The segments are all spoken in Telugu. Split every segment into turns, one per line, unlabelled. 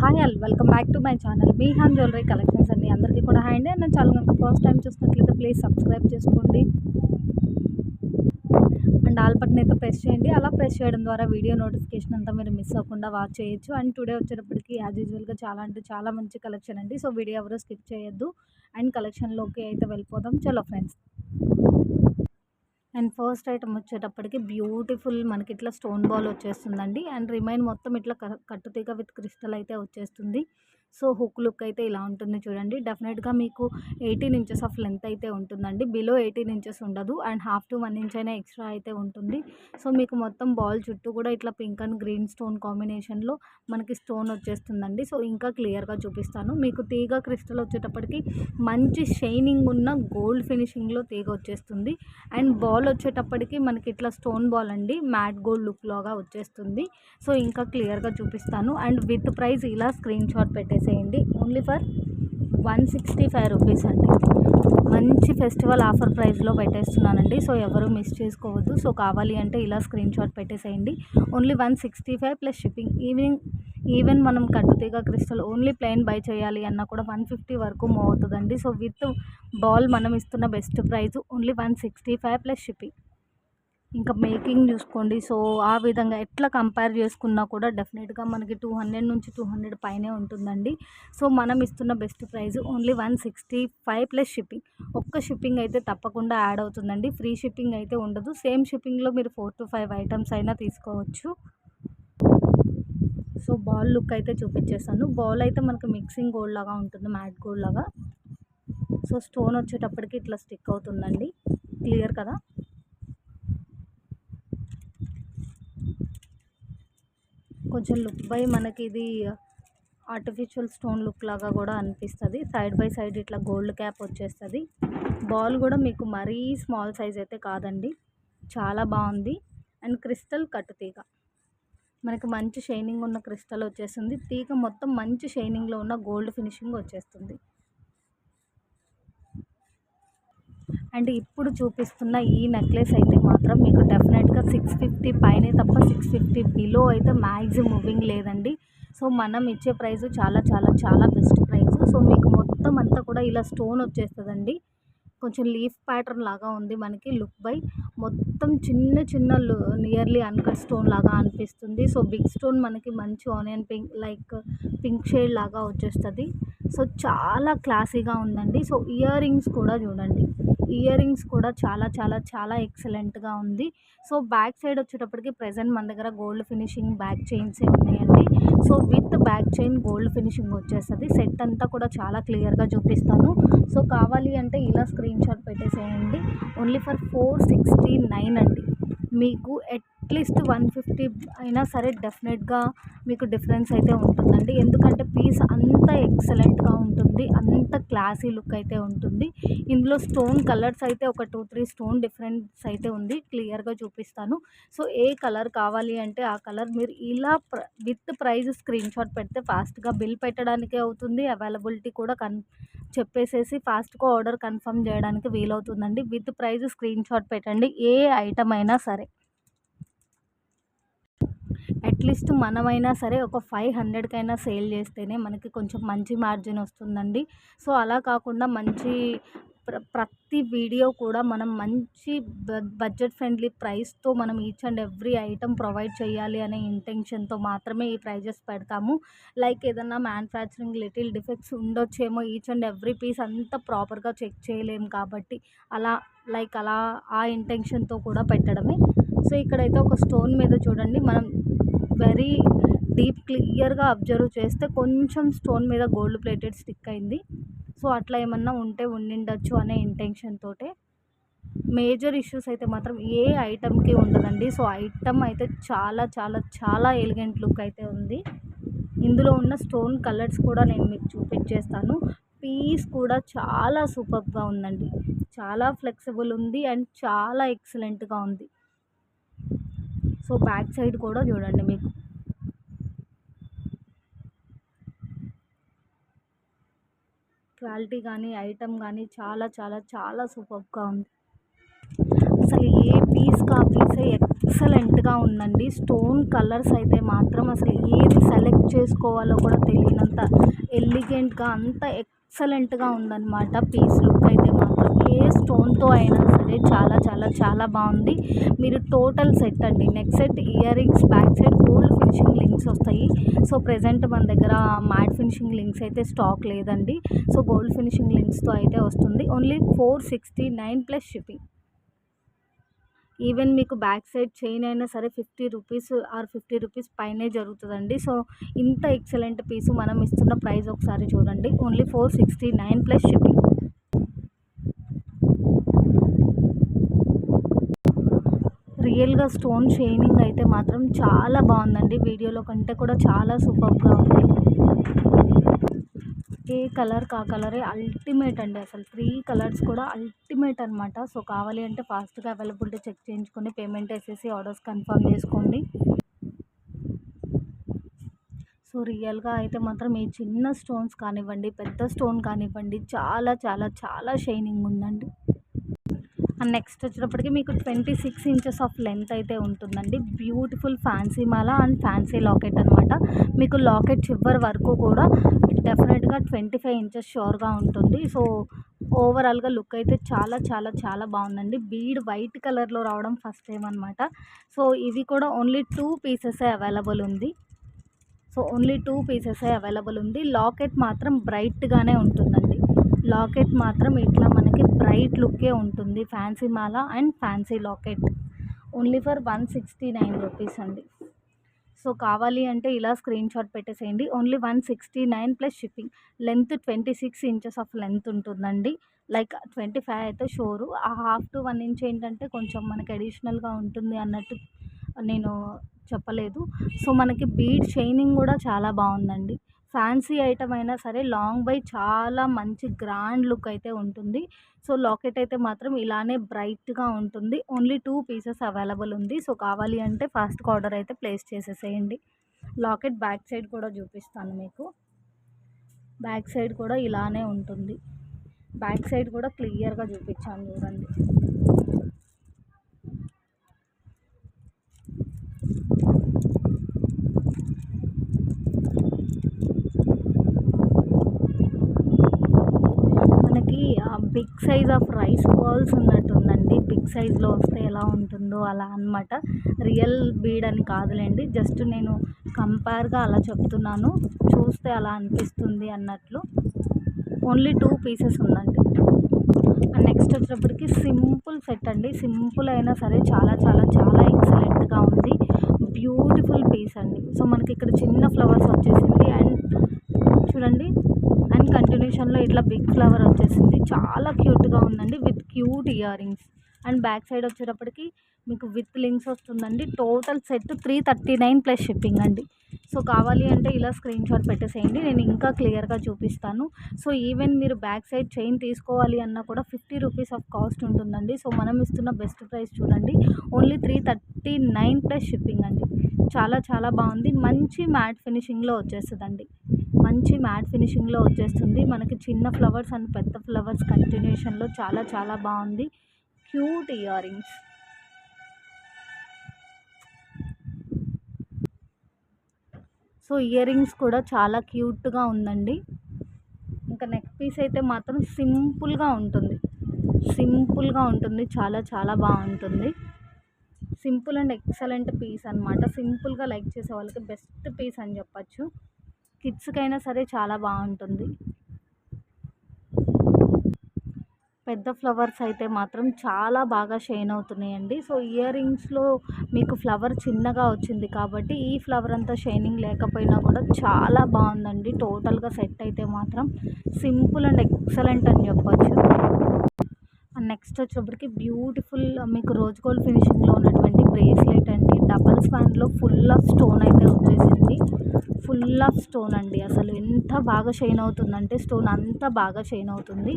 Hi all welcome back to my channel బీహాన్ జ్యువెలరీ కలెక్షన్స్ అండి. అందరికీ కూడా హాయ్ అండి. నా ఛానల్ కనుక ఫస్ట్ టైం చూసినట్లయితే ప్లీజ్ సబ్స్క్రైబ్ చేసుకోండి అండ్ ఆల్ బటన్ అయితే ప్రెస్ చేయండి. అలా ప్రెస్ చేయడం ద్వారా వీడియో నోటిఫికేషన్ అంతా మీరు మిస్ అవ్వకుండా వాచ్ చేయొచ్చు. అండ్ టుడే వచ్చేటప్పటికి యాజ్ యూజువల్గా చాలా అంటే చాలా మంచి కలెక్షన్ అండి. సో వీడియో ఎవరు స్కిప్ చేయొద్దు అండ్ కలెక్షన్లోకి అయితే వెళ్ళిపోదాం. చలో ఫ్రెండ్స్. అండ్ ఫస్ట్ ఐటమ్ వచ్చేటప్పటికి బ్యూటిఫుల్ మనకి ఇట్లా స్టోన్ బాల్ వచ్చేస్తుందండి. అండ్ రిమైన్ మొత్తం ఇట్లా కట్టుతీగ విత్ క్రిస్టల్ అయితే వచ్చేస్తుంది. సో హుక్ లుక్ అయితే ఇలా ఉంటుంది చూడండి. డెఫినెట్గా మీకు 18 ఇంచెస్ ఆఫ్ లెంత్ అయితే ఉంటుందండి. బిలో 18 ఇంచెస్ ఉండదు. అండ్ హాఫ్ టు 1 ఇంచ్ అయినా ఎక్స్ట్రా అయితే ఉంటుంది. సో మీకు మొత్తం బాల్ చుట్టూ కూడా ఇట్లా పింక్ అండ్ గ్రీన్ స్టోన్ కాంబినేషన్లో మనకి స్టోన్ వచ్చేస్తుందండి. సో ఇంకా క్లియర్గా చూపిస్తాను. మీకు తీగ క్రిస్టల్ వచ్చేటప్పటికి మంచి షైనింగ్ ఉన్న గోల్డ్ ఫినిషింగ్లో తీగ వచ్చేస్తుంది. అండ్ బాల్ వచ్చేటప్పటికి మనకి ఇట్లా స్టోన్ బాల్ అండి, మ్యాట్ గోల్డ్ లుక్ లాగా వచ్చేస్తుంది. సో ఇంకా క్లియర్గా చూపిస్తాను. అండ్ విత్ ప్రైస్ ఇలా స్క్రీన్ షాట్ పెట్టేసేయండి. ఓన్లీ ఫర్ 165 రూపీస్ అండి. మంచి ఫెస్టివల్ ఆఫర్ ప్రైస్లో పెట్టేస్తున్నానండి. సో ఎవరు మిస్ చేసుకోవద్దు. సో కావాలి అంటే ఇలా స్క్రీన్ షాట్ పెట్టేసేయండి. Only 165 plus shipping. ఈవెన్ మనం కట్టుతీగ క్రిస్టల్ ఓన్లీ ప్లెయిన్ బై చేయాలి అన్నా కూడా 150 వరకు మూవ్ అవుతుందండి. సో విత్ బాల్ మనం ఇస్తున్న best price only 165 plus shipping. ఇంకా మేకింగ్ చూసుకోండి. సో ఆ విధంగా ఎట్లా కంపేర్ చేసుకున్నా కూడా డెఫినెట్గా మనకి 200 నుంచి 200 పైనే ఉంటుందండి. సో మనం ఇస్తున్న best price only 165 plus shipping. ఒక్క షిప్పింగ్ అయితే తప్పకుండా యాడ్ అవుతుందండి. ఫ్రీ షిప్పింగ్ అయితే ఉండదు. సేమ్ షిప్పింగ్లో మీరు 4 to 5 ఐటమ్స్ అయినా తీసుకోవచ్చు. సో బాల్ లుక్ అయితే చూపించేస్తాను. బాల్ అయితే మనకి మిక్సింగ్ గోల్డ్ లాగా ఉంటుంది, మ్యాట్ గోల్డ్ లాగా. సో స్టోన్ వచ్చేటప్పటికి ఇట్లా స్టిక్ అవుతుందండి. క్లియర్ కదా. కొంచెం లుక్ బై మనకి ఇది ఆర్టిఫిషియల్ స్టోన్ లుక్ లాగా కూడా అనిపిస్తుంది. సైడ్ బై సైడ్ ఇట్లా గోల్డ్ క్యాప్ వచ్చేస్తుంది. బాల్ కూడా మీకు మరీ స్మాల్ సైజ్ అయితే కాదండి, చాలా బాగుంది. అండ్ క్రిస్టల్ కట్టు తీగ మనకి మంచి షైనింగ్ ఉన్న క్రిస్టల్ వచ్చేస్తుంది. తీగ మొత్తం మంచి షైనింగ్లో ఉన్న గోల్డ్ ఫినిషింగ్ వచ్చేస్తుంది. అండ్ ఇప్పుడు చూపిస్తున్న ఈ నెక్లెస్ అయితే మాత్రం మీకు డెఫినెట్గా 650 పైనే తప్ప 650 బిలో అయితే మ్యాక్సిమం మూవింగ్ లేదండి. సో మనం ఇచ్చే ప్రైస్ చాలా చాలా చాలా బెస్ట్ ప్రైస్. సో మీకు మొత్తం అంతా కూడా ఇలా స్టోన్ వచ్చేస్తుందండి. కొంచెం లీఫ్ ప్యాటర్న్ లాగా ఉంది మనకి లుక్ బై. మొత్తం చిన్న చిన్న నియర్లీ అన్కట్ స్టోన్ లాగా అనిపిస్తుంది. సో బిగ్ స్టోన్ మనకి మంచి onion pink like pink shade లాగా వచ్చేస్తుంది. సో చాలా క్లాసీగా ఉందండి. సో ఇయర్ రింగ్స్ కూడా చూడండి. ఇయర్ రింగ్స్ కూడా చాలా చాలా చాలా ఎక్సలెంట్గా ఉంది. సో బ్యాక్ సైడ్ వచ్చేటప్పటికి ప్రజెంట్ మన దగ్గర గోల్డ్ ఫినిషింగ్ బ్యాక్ చైన్సే ఉన్నాయండి. So with back chain gold finishing వచ్చేస్తుంది. సెట్ అంతా కూడా చాలా క్లియర్గా చూపిస్తాను. సో కావాలి అంటే ఇలా స్క్రీన్ షాట్ పెట్టేసేయండి. ఓన్లీ ఫర్ 469 అండి. మీకు అట్లీస్ట్ 150 అయినా సరే డెఫినెట్గా మీకు డిఫరెన్స్ అయితే ఉంటుందండి. ఎందుకంటే పీస్ అంత ఎక్సలెంట్గా ఉంటుంది, అంత క్లాసీ లుక్ అయితే ఉంటుంది. ఇందులో స్టోన్ కలర్స్ అయితే ఒక 2-3 స్టోన్ డిఫరెన్స్ అయితే ఉంది. క్లియర్గా చూపిస్తాను. సో ఏ కలర్ కావాలి అంటే ఆ కలర్ మీరు ఇలా విత్ ప్రైస్ స్క్రీన్ షాట్ పెడితే ఫాస్ట్గా బిల్ పెట్టడానికే అవుతుంది. అవైలబిలిటీ కూడా చెప్పేసేసి ఫాస్ట్గా ఆర్డర్ కన్ఫర్మ్ చేయడానికి వీలవుతుందండి. విత్ ప్రైస్ స్క్రీన్ షాట్ పెట్టండి. ఏ ఐటమ్ అయినా సరే అట్లీస్ట్ మనమైనా సరే ఒక 500కైనా సేల్ చేస్తేనే మనకి కొంచెం మంచి మార్జిన్ వస్తుందండి. సో అలా కాకుండా మంచి ప్రతి వీడియో కూడా మనం మంచి బడ్జెట్ ఫ్రెండ్లీ ప్రైస్తో మనం each and every item provide చేయాలి అనే ఇంటెన్షన్తో మాత్రమే ఈ ప్రైజెస్ పెడతాము. లైక్ ఏదన్నా మ్యానుఫ్యాక్చరింగ్ లిటిల్ డిఫెక్ట్స్ ఉండొచ్చేమో, ఈచ్ అండ్ ఎవ్రీ పీస్ అంతా ప్రాపర్గా చెక్ చేయలేము కాబట్టి అలా ఆ ఇంటెన్షన్తో కూడా పెట్టడమే. సో ఇక్కడైతే ఒక స్టోన్ మీద చూడండి, మనం వెరీ డీప్ క్లియర్గా అబ్జర్వ్ చేస్తే కొంచెం స్టోన్ మీద గోల్డ్ ప్లేటెడ్ స్టిక్ అయింది. సో అట్లా ఏమన్నా ఉండిండొచ్చు అనే ఇంటెన్షన్ తోటే. మేజర్ ఇష్యూస్ అయితే మాత్రం ఏ ఐటమ్కి ఉండదండి. సో ఐటమ్ అయితే చాలా చాలా చాలా ఎలిగెంట్ లుక్ అయితే ఉంది. ఇందులో ఉన్న స్టోన్ కలర్స్ కూడా నేను మీకు చూపించేస్తాను. పీస్ కూడా చాలా సూపర్గా ఉందండి, చాలా ఫ్లెక్సిబుల్ ఉంది అండ్ చాలా ఎక్సలెంట్గా ఉంది. సో బ్యాక్ సైడ్ కూడా చూడండి, మీకు క్వాలిటీ కానీ ఐటమ్ కానీ చాలా చాలా చాలా సూపర్గా ఉంది. అసలు ఏ పీస్కి ఆ పీసే ఎక్సలెంట్గా ఉందండి. స్టోన్ కలర్స్ అయితే మాత్రం అసలు ఏది సెలెక్ట్ చేసుకోవాలో కూడా తెలియనంత ఎలిగెంట్గా అంత ఎక్సలెంట్గా ఉందన్నమాట. పీస్ లుక్ అయితే మాత్రం ఏ స్టోన్తో అయినా సరే చాలా చాలా చాలా బాగుంది. మీరు టోటల్ సెట్ అండి, neck set, ear rings, back side gold finishing links వస్తాయి. సో ప్రెజెంట్ మన దగ్గర మ్యాట్ ఫినిషింగ్ లింక్స్ అయితే స్టాక్ లేదండి. సో గోల్డ్ ఫినిషింగ్ లింక్స్తో అయితే వస్తుంది. Only 469 plus shipping. ఈవెన్ మీకు బ్యాక్ సైడ్ చైన్ అయినా సరే 50 రూపీస్ ఆర్ 50 రూపీస్ పైనే జరుగుతుందండి. సో ఇంత ఎక్సలెంట్ పీసు మనం ఇస్తున్న ప్రైస్ ఒకసారి చూడండి. Only 469 plus shipping. రియల్గా స్టోన్ షైనింగ్ అయితే మాత్రం చాలా బాగుందండి. వీడియోలో కంటే కూడా చాలా సూపర్గా ఉంది. ఏ కలర్ కా కలరే అల్టిమేట్ అండి. అసలు 3 కలర్స్ కూడా అల్టిమేట్ అనమాట. సో కావాలి అంటే ఫాస్ట్గా అవైలబిలిటీ చెక్ చేయించుకొని పేమెంట్ వేసేసి ఆర్డర్స్ కన్ఫర్మ్ చేసుకోండి. సో రియల్గా అయితే మాత్రం ఈ చిన్న స్టోన్స్ కానివ్వండి, పెద్ద స్టోన్ కానివ్వండి, చాలా చాలా చాలా షైనింగ్ ఉందండి. అండ్ నెక్స్ట్ వచ్చేటప్పటికి మీకు 26 ఇంచెస్ ఆఫ్ లెంత్ అయితే ఉంటుందండి. Beautiful fancy Mala and fancy locket అనమాట. మీకు లాకెట్ చివరి వరకు కూడా డెఫినెట్గా 25 ఇంచెస్ షూర్గా ఉంటుంది. సో ఓవరాల్గా లుక్ అయితే చాలా చాలా చాలా బాగుందండి. బీడ్ వైట్ కలర్లో రావడం ఫస్ట్ టైం అనమాట. సో ఇవి కూడా ఓన్లీ 2 పీసెసే అవైలబుల్ ఉంది. సో ఓన్లీ 2 పీసెసే అవైలబుల్ ఉంది. లాకెట్ మాత్రం బ్రైట్గానే ఉంటుందండి. లాకెట్ మాత్రం ఇట్లా మనకి బ్రైట్ లుక్కే ఉంటుంది. Fancy Mala and fancy locket only for 169 rupees అండి. సో కావాలి అంటే ఇలా స్క్రీన్ షాట్ పెట్టేసేయండి. Only 169 plus shipping. Length 26 inches of length ఉంటుందండి. లైక్ 25 అయితే షోరు. ఆ హాఫ్ టు 1 ఇంచ్ ఏంటంటే కొంచెం మనకి అడిషనల్గా ఉంటుంది అన్నట్టు నేను చెప్పలేదు. సో మనకి బీడ్ షైనింగ్ కూడా చాలా బాగుందండి. ఫ్యాన్సీ ఐటమ్ అయినా సరే లాంగ్ బై చాలా మంచి గ్రాండ్ లుక్ అయితే ఉంటుంది. సో లాకెట్ అయితే మాత్రం ఇలానే బ్రైట్గా ఉంటుంది. ఓన్లీ 2 పీసెస్ అవైలబుల్ ఉంది. సో కావాలి అంటే ఫాస్ట్గా ఆర్డర్ అయితే ప్లేస్ చేసేసేయండి. లాకెట్ బ్యాక్ సైడ్ కూడా చూపిస్తాను మీకు. బ్యాక్ సైడ్ కూడా ఇలానే ఉంటుంది. బ్యాక్ సైడ్ కూడా క్లియర్గా చూపించాను చూడండి. మనకి big size of rice balls ఉన్నట్టుందండి. బిగ్ సైజ్లో వస్తే ఎలా ఉంటుందో అలా అనమాట. రియల్ బీడ్ అని కాదులేండి, జస్ట్ నేను కంపేర్గా అలా చెప్తున్నాను. చూస్తే అలా అనిపిస్తుంది అన్నట్లు. ఓన్లీ 2 పీసెస్ ఉందండి. అండ్ నెక్స్ట్ వచ్చేటప్పటికి సింపుల్ సెట్ అండి. సింపుల్ అయినా సరే చాలా చాలా చాలా ఎక్సలెంట్గా ఉంది. బ్యూటిఫుల్ పీస్ అండి. సో మనకి ఇక్కడ చిన్న ఫ్లవర్స్ వచ్చేసింది అండ్ చూడండి, అండ్ కంటిన్యూషన్లో ఇట్లా బిగ్ ఫ్లవర్ వచ్చేసింది. చాలా క్యూట్గా ఉందండి with cute ear rings. And back side వచ్చేటప్పటికి మీకు విత్ లింక్స్ వస్తుందండి. టోటల్ సెట్ 339 ప్లస్ షిప్పింగ్ అండి. సో కావాలి అంటే ఇలా స్క్రీన్ షాట్ పెట్టేసేయండి, నేను ఇంకా క్లియర్గా చూపిస్తాను. సో ఈవెన్ మీరు బ్యాక్ సైడ్ చైన్ తీసుకోవాలి అన్నా కూడా 50 రూపీస్ ఆఫ్ కాస్ట్ ఉంటుందండి. సో మనం ఇస్తున్న బెస్ట్ ప్రైస్ చూడండి. ఓన్లీ 339 ప్లస్ షిప్పింగ్ అండి. చాలా చాలా బాగుంది. మంచి మ్యాట్ ఫినిషింగ్లో వచ్చేస్తుందండి. మంచి మ్యాట్ ఫినిషింగ్లో వచ్చేస్తుంది. మనకి చిన్న ఫ్లవర్స్ అండ్ పెద్ద ఫ్లవర్స్ కంటిన్యూషన్లో చాలా చాలా బాగుంది. Cute ear rings. So ear rings కూడా చాలా క్యూట్గా ఉందండి. ఇంకా నెక్ పీస్ అయితే మాత్రం సింపుల్గా ఉంటుంది. సింపుల్గా ఉంటుంది, చాలా చాలా బాగుంటుంది. సింపుల్ అండ్ ఎక్సలెంట్ పీస్ అనమాట. సింపుల్గా లైక్ చేసే వాళ్ళకి బెస్ట్ పీస్ అని చెప్పచ్చు. కిడ్స్కైనా సరే చాలా బాగుంటుంది. పెద్ద ఫ్లవర్స్ అయితే మాత్రం చాలా బాగా షైన్ అవుతున్నాయండి. సో ఇయర్ రింగ్స్లో మీకు ఫ్లవర్ చిన్నగా వచ్చింది కాబట్టి ఈ ఫ్లవర్ అంతా షైనింగ్ లేకపోయినా కూడా చాలా బాగుందండి. టోటల్గా సెట్ అయితే మాత్రం సింపుల్ అండ్ ఎక్సలెంట్ అని చెప్పచ్చు. అండ్ నెక్స్ట్ వచ్చేప్పటికి బ్యూటిఫుల్ మీకు రోజ్ గోల్డ్ ఫినిషింగ్లో ఉన్నటువంటి బ్రేస్లెట్ అండి. డబల్ స్పాన్లో ఫుల్ ఆఫ్ స్టోన్ అయితే వచ్చేసింది. ఫుల్ ఆఫ్ స్టోన్ అండి. అసలు ఎంత బాగా షైన్ అవుతుందంటే స్టోన్ అంతా బాగా షైన్ అవుతుంది.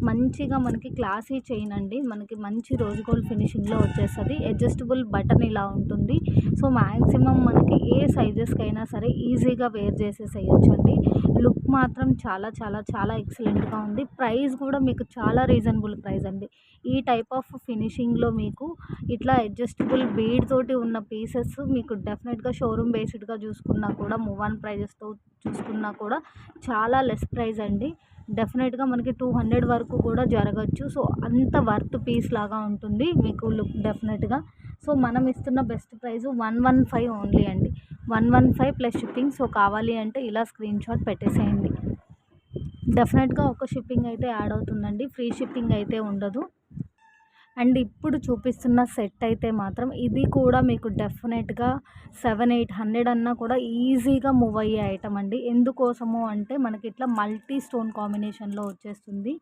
మంచిగా మనకి క్లాసీ చైన్ అండి. మనకి మంచి రోజ్ గోల్డ్ ఫినిషింగ్లో వచ్చేస్తుంది. అడ్జస్టబుల్ బటన్ ఇలా ఉంటుంది. సో మ్యాక్సిమం మనకి ఏ సైజెస్కైనా సరే ఈజీగా వేర్ చేసేసేయచ్చు అండి. లుక్ మాత్రం చాలా చాలా చాలా ఎక్సలెంట్గా ఉంది. ప్రైస్ కూడా మీకు చాలా రీజనబుల్ ప్రైస్ అండి. ఈ టైప్ ఆఫ్ ఫినిషింగ్లో మీకు ఇట్లా అడ్జస్టబుల్ బీడ్ తోటి ఉన్న పీసెస్ మీకు డెఫినెట్గా షోరూమ్ బేస్డ్గా చూసుకున్నా కూడా మూవ్ ఆన్ ప్రైజెస్తో చూసుకున్నా కూడా చాలా లెస్ ప్రైస్ అండి. డెఫినెట్గా మనకి 200 వరకు కూడా జరగచ్చు. సో అంత వర్త్ పీస్ లాగా ఉంటుంది మీకు లుక్ డెఫినెట్గా. సో మనం ఇస్తున్న బెస్ట్ ప్రైస్ 115 ఓన్లీ అండి. 115 ప్లస్ షిప్పింగ్. సో కావాలి అంటే ఇలా స్క్రీన్ షాట్ పెట్టేసేయండి. డెఫినెట్గా ఒక షిప్పింగ్ అయితే యాడ్ అవుతుందండి, ఫ్రీ షిప్పింగ్ అయితే ఉండదు. అండ్ ఇప్పుడు చూపిస్తున్న సెట్ అయితే మాత్రం ఇది కూడా మీకు డెఫినెట్గా 700-800 అన్నా కూడా ఈజీగా మూవ్ అయ్యే ఐటమ్ అండి. ఎందుకోసము అంటే మనకి ఇట్లా మల్టీ స్టోన్ కాంబినేషన్లో వచ్చేస్తుంది.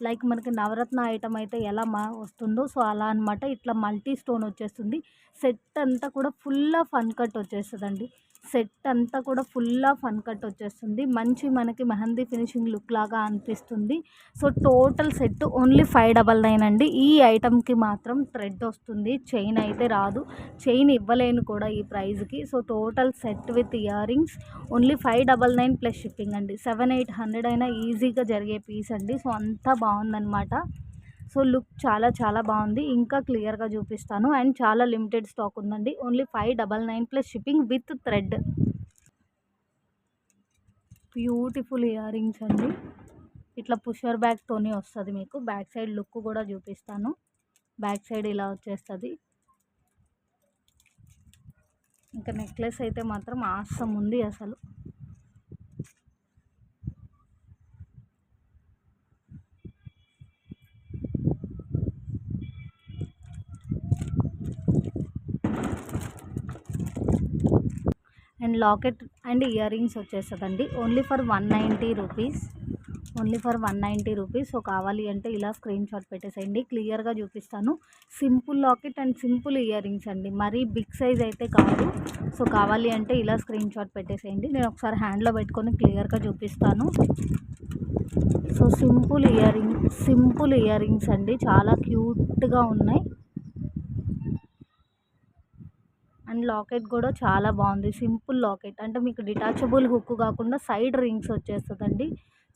లైక్ మనకి నవరత్న ఐటమ్ అయితే ఎలా వస్తుందో సో అలా అనమాట. ఇట్లా మల్టీ స్టోన్ వచ్చేస్తుంది. సెట్ అంతా కూడా ఫుల్ ఆఫ్ అన్కట్ వచ్చేస్తుందండి. సెట్ అంతా కూడా ఫుల్ ఆఫ్ అన్కట్ వచ్చేస్తుంది. మంచి మనకి మెహందీ ఫినిషింగ్ లుక్ లాగా అనిపిస్తుంది. సో టోటల్ సెట్ ఓన్లీ 599 అండి. ఈ ఐటమ్కి మాత్రం థ్రెడ్ వస్తుంది, చైన్ అయితే రాదు. చైన్ ఇవ్వలేను కూడా ఈ ప్రైస్కి. So total set with ear rings only 599 plus shipping అండి. 700-800 అయినా ఈజీగా జరిగే పీస్ అండి. సో అంతా బాగుందన్నమాట. సో లుక్ చాలా చాలా బాగుంది. ఇంకా క్లియర్గా చూపిస్తాను. అండ్ చాలా లిమిటెడ్ స్టాక్ ఉందండి. Only 599 plus shipping with thread. Beautiful year rings అండి. ఇట్లా పుషర్ బ్యాగ్తోనే వస్తుంది మీకు. బ్యాక్ సైడ్ లుక్ కూడా చూపిస్తాను. బ్యాక్ సైడ్ ఇలా వచ్చేస్తుంది. ఇంకా నెక్లెస్ అయితే మాత్రం ఆసం ఉంది అసలు. And locket and ear rings వచ్చేస్తుందండి. Only for 190 rupees. Only for 190 rupees. So కావాలి అంటే ఇలా స్క్రీన్ షాట్ పెట్టేసేయండి. క్లియర్గా చూపిస్తాను. Simple locket and simple ear rings అండి, మరీ బిగ్ సైజ్ అయితే కాదు. సో కావాలి అంటే ఇలా స్క్రీన్ షాట్ పెట్టేసేయండి. నేను ఒకసారి హ్యాండ్లో పెట్టుకొని క్లియర్గా చూపిస్తాను. సో సింపుల్ ఇయర్ రింగ్స్ అండి, చాలా క్యూట్గా ఉన్నాయి. అండ్ లాకెట్ కూడా చాలా బాగుంది. సింపుల్ లాకెట్ అంటే మీకు డిటాచబుల్ హుక్ కాకుండా సైడ్ రింగ్స్ వచ్చేస్తుందండి.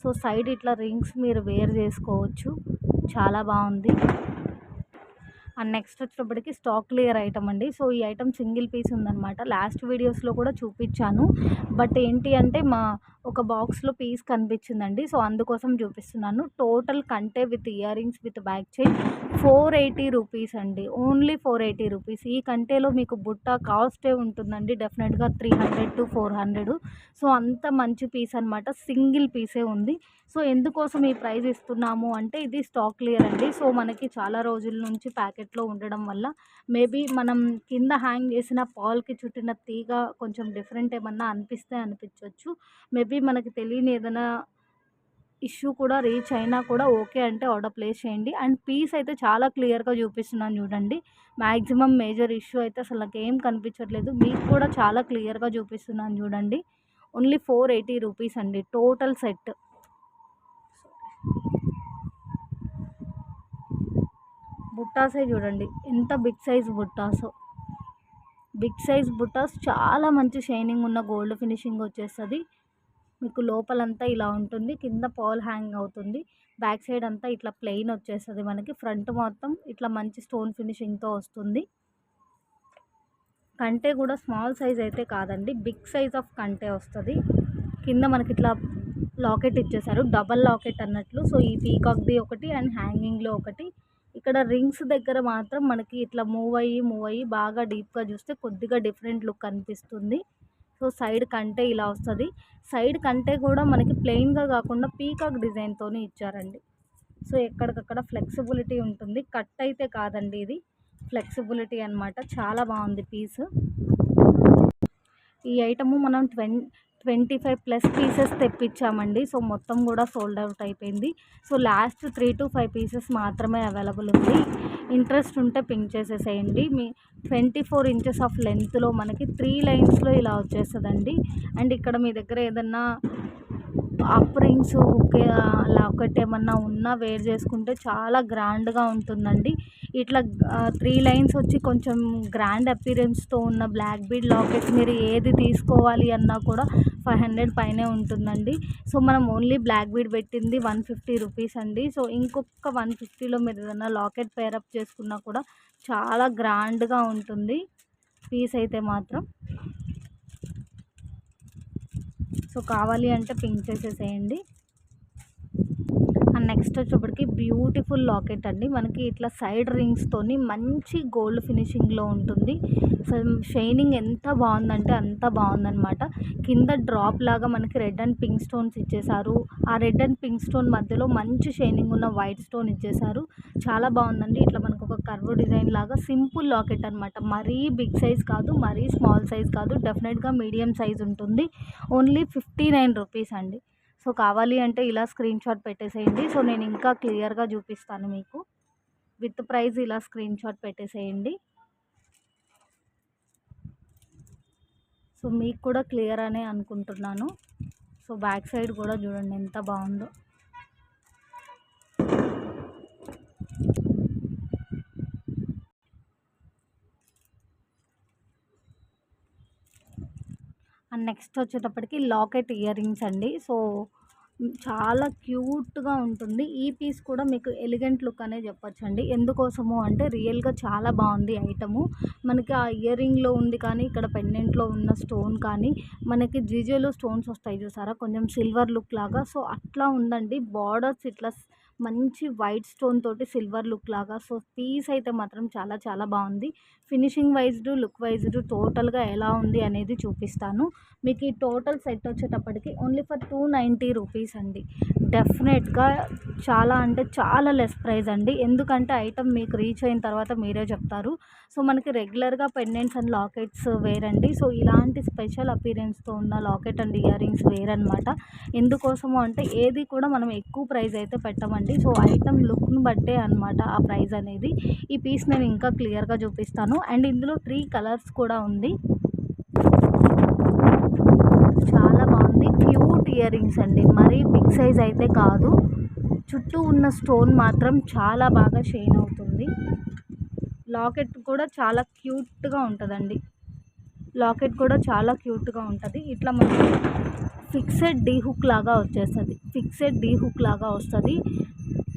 సో సైడ్ ఇట్లా రింగ్స్ మీరు వేర్ చేసుకోవచ్చు. చాలా బాగుంది. అండ్ నెక్స్ట్ వచ్చేటప్పటికి స్టాక్ క్లియర్ ఐటమ్ అండి. సో ఈ ఐటమ్ సింగిల్ పీస్ ఉందన్నమాట. లాస్ట్ వీడియోస్లో కూడా చూపించాను. బట్ ఏంటి అంటే ఒక బాక్స్లో పీస్ కనిపించిందండి. సో అందుకోసం చూపిస్తున్నాను. టోటల్ కంటే with year rings with back chain 480 rupees అండి. Only 480 rupees. ఈ కంటేలో మీకు బుట్ట కాస్టే ఉంటుందండి డెఫినెట్గా 300-400. సో అంత మంచి పీస్ అనమాట. సింగిల్ పీసే ఉంది. సో ఎందుకోసం ఈ ప్రైస్ ఇస్తున్నాము అంటే ఇది స్టాక్ క్లియర్ అండి. సో మనకి చాలా రోజుల నుంచి ప్యాకెట్లో ఉండడం వల్ల మేబీ మనం కింద హ్యాంగ్ చేసిన పాల్కి చుట్టిన తీగ కొంచెం డిఫరెంట్ ఏమన్నా అనిపించవచ్చు. మేబీ మనకి తెలియని ఏదైనా ఇష్యూ కూడా రీచ్ అయినా కూడా ఓకే అంటే ఆర్డర్ ప్లేస్ చేయండి. అండ్ పీస్ అయితే చాలా క్లియర్గా చూపిస్తున్నాను చూడండి. మ్యాక్సిమం మేజర్ ఇష్యూ అయితే అసలు నాకు ఏం కనిపించట్లేదు. మీకు కూడా చాలా క్లియర్గా చూపిస్తున్నాను చూడండి. ఓన్లీ 480 రూపీస్ అండి టోటల్ సెట్. బుట్టాసే చూడండి ఎంత బిగ్ సైజ్ బుట్టాసో. బిగ్ సైజ్ బుట్టాస్ చాలా మంచి షైనింగ్ ఉన్న గోల్డ్ ఫినిషింగ్ వచ్చేస్తుంది. మీకు లోపలంతా ఇలా ఉంటుంది, కింద పాల్ హ్యాంగ్ అవుతుంది. బ్యాక్ సైడ్ అంతా ఇట్లా ప్లెయిన్ వచ్చేస్తుంది మనకి. ఫ్రంట్ మొత్తం ఇట్లా మంచి స్టోన్ ఫినిషింగ్తో వస్తుంది. కంటే కూడా స్మాల్ సైజ్ అయితే కాదండి, బిగ్ సైజ్ ఆఫ్ కంటే వస్తుంది. కింద మనకి ఇట్లా లాకెట్ ఇచ్చేసారు, డబల్ లాకెట్ అన్నట్లు. సో ఈ పీకాక్ది ఒకటి అండ్ హ్యాంగింగ్లో ఒకటి. ఇక్కడ రింగ్స్ దగ్గర మాత్రం మనకి ఇట్లా మూవ్ అయ్యి బాగా డీప్గా చూస్తే కొద్దిగా డిఫరెంట్ లుక్ అనిపిస్తుంది. సో సైడ్ కంటే ఇలా వస్తుంది. సైడ్ కంటే కూడా మనకి ప్లెయిన్గా కాకుండా పీకాక్ డిజైన్తోనే ఇచ్చారండి. సో ఎక్కడికక్కడ ఫ్లెక్సిబిలిటీ ఉంటుంది. కట్ అయితే కాదండి, ఇది ఫ్లెక్సిబిలిటీ అనమాట. చాలా బాగుంది పీస్. ఈ ఐటము మనం 25+ పీసెస్ తెప్పించామండి. సో మొత్తం కూడా సోల్డ్ అవుట్ అయిపోయింది. సో లాస్ట్ 3-5 పీసెస్ మాత్రమే అవైలబుల్ ఉంది. ఇంట్రెస్ట్ ఉంటే పింక్ చేసేసేయండి. మీ 24 ఇంచెస్ ఆఫ్ లెంత్లో మనకి 3 లైన్స్లో ఇలా వచ్చేస్తుందండి. అండ్ ఇక్కడ మీ దగ్గర ఏదన్నా అప్ రింగ్స్ లాకెట్ ఏమన్నా ఉన్నా వేర్ చేసుకుంటే చాలా గ్రాండ్గా ఉంటుందండి. ఇట్లా 3 లైన్స్ వచ్చి కొంచెం గ్రాండ్ అపీరెన్స్తో ఉన్న బ్లాక్ బీడ్ లాకెట్ మీరు ఏది తీసుకోవాలి అన్నా కూడా 500 పైనే ఉంటుందండి. సో మనం ఓన్లీ బ్లాక్ బీడ్ పెట్టింది 150 రూపీస్ అండి. సో ఇంకొక 150లో మీరు ఏదైనా లాకెట్ పేరప్ చేసుకున్నా కూడా చాలా గ్రాండ్గా ఉంటుంది పీస్ అయితే మాత్రం. సో కావాలి అంటే పింక్ చేసేసేయండి. అండ్ నెక్స్ట్ వచ్చేప్పటికి బ్యూటిఫుల్ లాకెట్ అండి. మనకి ఇట్లా సైడ్ రింగ్స్తోని మంచి గోల్డ్ ఫినిషింగ్లో ఉంటుంది. సో షైనింగ్ ఎంత బాగుందంటే అంత బాగుందనమాట. కింద డ్రాప్ లాగా మనకి రెడ్ అండ్ పింక్ స్టోన్స్ ఇచ్చేసారు. ఆ రెడ్ అండ్ పింక్ స్టోన్ మధ్యలో మంచి షైనింగ్ ఉన్న వైట్ స్టోన్ ఇచ్చేసారు. చాలా బాగుందండి. ఇట్లా మనకు ఒక కర్వ్ డిజైన్ లాగా సింపుల్ లాకెట్ అనమాట. మరీ బిగ్ సైజ్ కాదు, మరీ స్మాల్ సైజ్ కాదు, డెఫినెట్గా మీడియం సైజ్ ఉంటుంది. ఓన్లీ 59 రూపీస్ అండి. సో కావాలి అంటే ఇలా స్క్రీన్ షాట్ పెట్టేసేయండి. సో నేను ఇంకా క్లియర్గా చూపిస్తాను మీకు. విత్ ప్రైస్ ఇలా స్క్రీన్ షాట్ పెట్టేసేయండి. సో మీకు కూడా క్లియర్ అనే అనుకుంటున్నాను. సో బ్యాక్ సైడ్ కూడా చూడండి ఎంత బాగుందో. అండ్ నెక్స్ట్ వచ్చేటప్పటికి లాకెట్ ఇయర్ రింగ్స్ అండి. సో చాలా క్యూట్గా ఉంటుంది. ఈ పీస్ కూడా మీకు ఎలిగెంట్ లుక్ అనే చెప్పొచ్చండి. ఎందుకోసము అంటే రియల్గా చాలా బాగుంది ఐటము. మనకి ఆ ఇయర్ రింగ్లో ఉంది కానీ ఇక్కడ పెండెంట్లో ఉన్న స్టోన్ కానీ మనకి జీజేలో స్టోన్స్ వస్తాయి చూసారా, కొంచెం సిల్వర్ లుక్ లాగా. సో అట్లా ఉందండి. బార్డర్స్ ఇట్లా మంచి వైట్ స్టోన్ తోటి సిల్వర్ లుక్ లాగా. సో పీస్ అయితే మాత్రం చాలా చాలా బాగుంది. ఫినిషింగ్ వైజ్డ్ లుక్ వైజ్డ్ టోటల్గా ఎలా ఉంది అనేది చూపిస్తాను మీకు. ఈ టోటల్ సెట్ వచ్చేటప్పటికి ఓన్లీ ఫర్ 290 రూపీస్ అండి. డెఫినెట్గా చాలా అంటే చాలా లెస్ ప్రైస్ అండి. ఎందుకంటే ఐటమ్ మీకు రీచ్ అయిన తర్వాత మీరే చెప్తారు. సో మనకి రెగ్యులర్గా పెండెంట్స్ అండ్ లాకెట్స్ వేరండి. సో ఇలాంటి స్పెషల్ అపీరెన్స్తో ఉన్న లాకెట్ అండ్ ఇయర్ రింగ్స్ వేరనమాట. ఎందుకోసము అంటే ఏది కూడా మనం ఎక్కువ ప్రైస్ అయితే పెట్టమండి. సో ఐటమ్ లుక్ను బట్టే అనమాట ఆ ప్రైస్ అనేది. ఈ పీస్ నేను ఇంకా క్లియర్గా చూపిస్తాను. అండ్ ఇందులో 3 కలర్స్ కూడా ఉంది. చాలా బాగుంది. క్యూట్ ఇయర్ రింగ్స్ అండి. మరీ బిగ్ సైజ్ అయితే కాదు. చుట్టూ ఉన్న స్టోన్ మాత్రం చాలా బాగా షైన్ అవుతుంది. లాకెట్ కూడా చాలా క్యూట్గా ఉంటుందండి. లాకెట్ కూడా చాలా క్యూట్గా ఉంటుంది. ఇట్లా మనకి ఫిక్సెడ్ డీ హుక్ లాగా వచ్చేస్తుంది. ఫిక్సెడ్ డీ హుక్ లాగా వస్తుంది.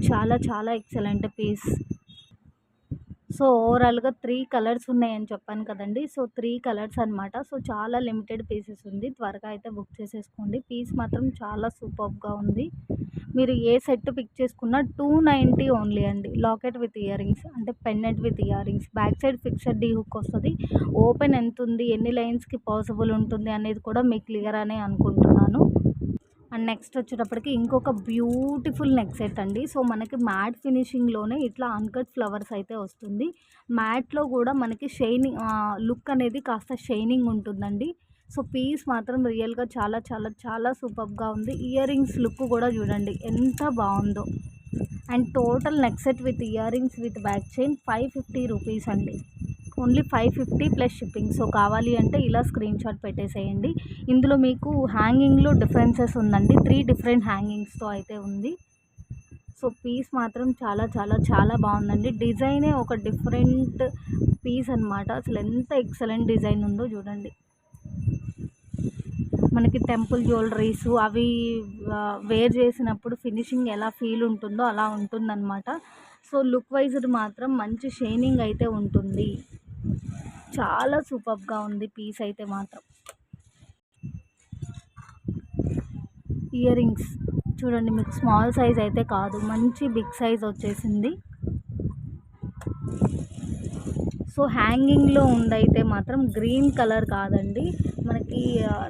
చాలా చాలా ఎక్సలెంట్ పీస్. సో ఓవరాల్గా 3 కలర్స్ ఉన్నాయని చెప్పాను కదండి. సో 3 కలర్స్ అనమాట. సో చాలా లిమిటెడ్ పీసెస్ ఉంది. త్వరగా అయితే బుక్ చేసేసుకోండి. పీస్ మాత్రం చాలా సూపర్గా ఉంది. మీరు ఏ సెట్ పిక్ చేసుకున్నా 290 ఓన్లీ అండి. లాకెట్ విత్ ఇయర్ రింగ్స్ అంటే pendant with ear rings. Back side fixed D hook వస్తుంది. ఓపెన్ ఎంత ఉంది, ఎన్ని లైన్స్కి పాసిబుల్ ఉంటుంది అనేది కూడా మీకు క్లియర్ అనే అనుకుంటున్నాను. అండ్ నెక్స్ట్ వచ్చేటప్పటికి ఇంకొక బ్యూటిఫుల్ నెక్ సెట్ అండి. సో మనకి మ్యాట్ ఫినిషింగ్లోనే ఇట్లా అన్కట్ ఫ్లవర్స్ అయితే వస్తుంది. మ్యాట్లో కూడా మనకి షైనింగ్ లుక్ అనేది కాస్త షైనింగ్ ఉంటుందండి. సో పీస్ మాత్రం రియల్గా చాలా చాలా చాలా సూపర్గా ఉంది. ఇయర్ రింగ్స్ లుక్ కూడా చూడండి ఎంత బాగుందో. And total neck set with year rings with back chain 550 rupees అండి. Only 550 plus shipping. సో కావాలి అంటే ఇలా స్క్రీన్ షాట్ పెట్టేసేయండి. ఇందులో మీకు హ్యాంగింగ్లో డిఫరెన్సెస్ ఉందండి. 3 డిఫరెంట్ హ్యాంగింగ్స్తో అయితే ఉంది. సో పీస్ మాత్రం చాలా చాలా చాలా బాగుందండి. డిజైనే ఒక డిఫరెంట్ పీస్ అనమాట. అసలు ఎంత ఎక్సలెంట్ డిజైన్ ఉందో చూడండి. మనకి టెంపుల్ జ్యువెలరీస్ అవి వేర్ చేసినప్పుడు ఫినిషింగ్ ఎలా ఫీల్ ఉంటుందో అలా ఉంటుందన్నమాట. సో లుక్ వైజ్డ్ మాత్రం మంచి షైనింగ్ అయితే ఉంటుంది. చాలా సూపర్గా ఉంది పీస్ అయితే మాత్రం. ఇయర్ రింగ్స్ చూడండి, మీకు స్మాల్ సైజ్ అయితే కాదు, మంచి బిగ్ సైజ్ వచ్చేసింది. సో హ్యాంగింగ్లో ఉందైతే మాత్రం గ్రీన్ కలర్ కాదండి, మనకి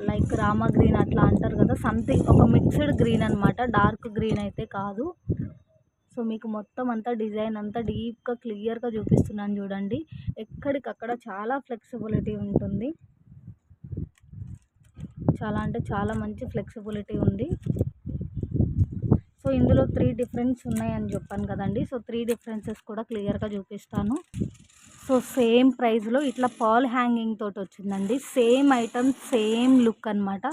లైక్ రామా గ్రీన్ అట్లా అంటారు కదా, సంథింగ్ ఒక మిక్స్డ్ గ్రీన్ అనమాట. డార్క్ గ్రీన్ అయితే కాదు. సో మీకు మొత్తం అంతా డిజైన్ అంతా డీప్గా క్లియర్గా చూపిస్తున్నాను చూడండి. ఎక్కడికక్కడ చాలా ఫ్లెక్సిబిలిటీ ఉంటుంది. చాలా అంటే చాలా మంచి ఫ్లెక్సిబిలిటీ ఉంది. సో ఇందులో 3 డిఫరెన్స్ ఉన్నాయని చెప్పాను కదండి. సో 3 డిఫరెన్సెస్ కూడా క్లియర్గా చూపిస్తాను. సో సేమ్ ప్రైస్లో ఇట్లా పాల్ హ్యాంగింగ్ తోటి వచ్చిందండి. సేమ్ ఐటమ్ సేమ్ లుక్ అనమాట.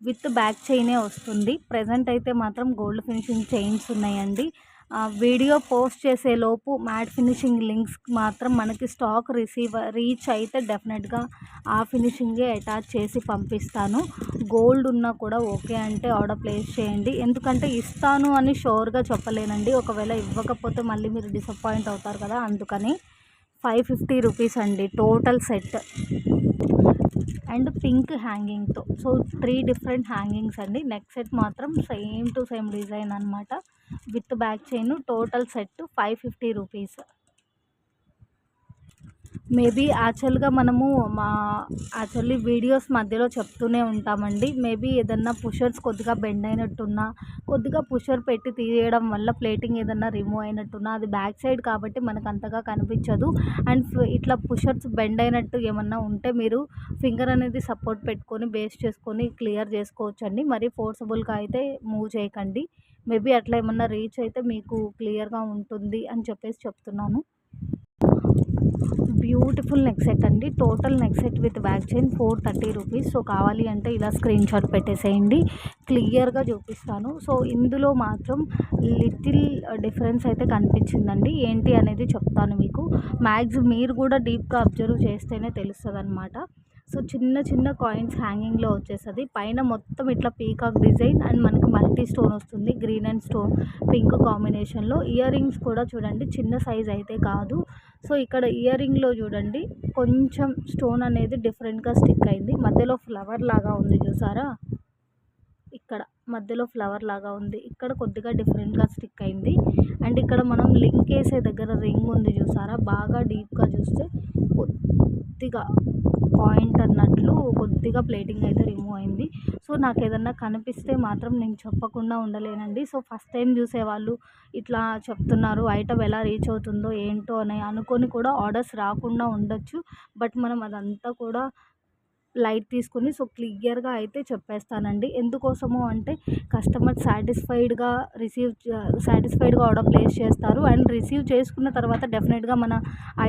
విత్ బ్యాక్ చైనే వస్తుంది. ప్రెజెంట్ అయితే మాత్రం గోల్డ్ ఫినిషింగ్ చైన్స్ ఉన్నాయండి. వీడియో పోస్ట్ చేసే లోపు మ్యాట్ ఫినిషింగ్ లింక్స్ మాత్రం మనకి స్టాక్ రీచ్ అయితే డెఫినెట్గా ఆ ఫినిషింగే అటాచ్ చేసి పంపిస్తాను. గోల్డ్ ఉన్నా కూడా ఓకే అంటే ఆర్డర్ ప్లేస్ చేయండి. ఎందుకంటే ఇస్తాను అని షూర్గా చెప్పలేనండి. ఒకవేళ ఇవ్వకపోతే మళ్ళీ మీరు డిసప్పాయింట్ అవుతారు కదా, అందుకని 550 రూపీస్ అండి టోటల్ సెట్. అండ్ పింక్ హ్యాంగింగ్తో. సో 3 డిఫరెంట్ హ్యాంగింగ్స్ అండి. నెక్ సెట్ మాత్రం సేమ్ టు సేమ్ డిజైన్ అనమాట. With back chain total set 550 rupees. Maybe యాక్చువల్గా మనము యాక్చువల్లీ వీడియోస్ మధ్యలో చెప్తూనే ఉంటామండి. మేబీ ఏదన్నా పుషర్స్ కొద్దిగా బెండ్ అయినట్టున్నా, కొద్దిగా పుషర్ పెట్టి తీయడం వల్ల ప్లేటింగ్ ఏదన్నా రిమూవ్ అయినట్టున్నా, అది బ్యాక్ సైడ్ కాబట్టి మనకు అంతగా కనిపించదు. అండ్ ఇట్లా పుషర్స్ బెండ్ అయినట్టు ఏమన్నా ఉంటే మీరు ఫింగర్ అనేది సపోర్ట్ పెట్టుకొని బేస్ చేసుకొని క్లియర్ చేసుకోవచ్చండి. మరి ఫోర్సబుల్గా అయితే మూవ్ చేయకండి. మేబీ అట్లా ఏమన్నా రీచ్ అయితే మీకు క్లియర్గా ఉంటుంది అని చెప్పేసి చెప్తున్నాను. బ్యూటిఫుల్ నెక్ సెట్ అండి. Total neck set with back chain 430 rupees. So కావాలి అంటే ఇలా స్క్రీన్ షాట్ పెట్టేసేయండి, క్లియర్గా చూపిస్తాను. సో ఇందులో మాత్రం లిటిల్ డిఫరెన్స్ అయితే కనిపించిందండి. ఏంటి అనేది చెప్తాను మీకు. మీరు కూడా డీప్గా అబ్జర్వ్ చేస్తేనే తెలుస్తుంది అనమాట. సో చిన్న చిన్న కాయిన్స్ హ్యాంగింగ్లో వచ్చేస్తుంది. పైన మొత్తం ఇట్లా పీకాక్ డిజైన్ అండ్ మనకి మల్టీ స్టోన్ వస్తుంది, గ్రీన్ అండ్ స్టోన్ పింక్ కాంబినేషన్లో. ఇయర్ రింగ్స్ కూడా చూడండి, చిన్న సైజ్ అయితే కాదు. సో ఇక్కడ ఇయర్ రింగ్లో చూడండి కొంచెం స్టోన్ అనేది డిఫరెంట్గా స్టిక్ అయింది. మధ్యలో ఫ్లవర్ లాగా ఉంది చూసారా, ఇక్కడ మధ్యలో ఫ్లవర్ లాగా ఉంది, ఇక్కడ కొద్దిగా డిఫరెంట్గా స్టిక్ అయింది. అండ్ ఇక్కడ మనం లింక్ వేసే దగ్గర రింగ్ ఉంది చూసారా, బాగా డీప్గా చూస్తే కొద్దిగా పాయింట్ అన్నట్లు కొద్దిగా ప్లేటింగ్ అయితే రిమూవ్ అయింది. సో నాకు ఏదన్నా కనిపిస్తే మాత్రం నేను చెప్పకుండా ఉండలేనండి. సో ఫస్ట్ టైం చూసేవాళ్ళు ఇట్లా చెప్తున్నారు, ఐటమ్ ఎలా రీచ్ అవుతుందో ఏంటో అని అనుకొని కూడా ఆర్డర్స్ రాకుండా ఉండొచ్చు. బట్ మనం అదంతా కూడా లైట్ తీసుకుని సో క్లియర్గా అయితే చెప్పేస్తానండి. ఎందుకోసము అంటే కస్టమర్ సాటిస్ఫైడ్గా ఆర్డర్ ప్లేస్ చేస్తారు. అండ్ రిసీవ్ చేసుకున్న తర్వాత డెఫినెట్గా మన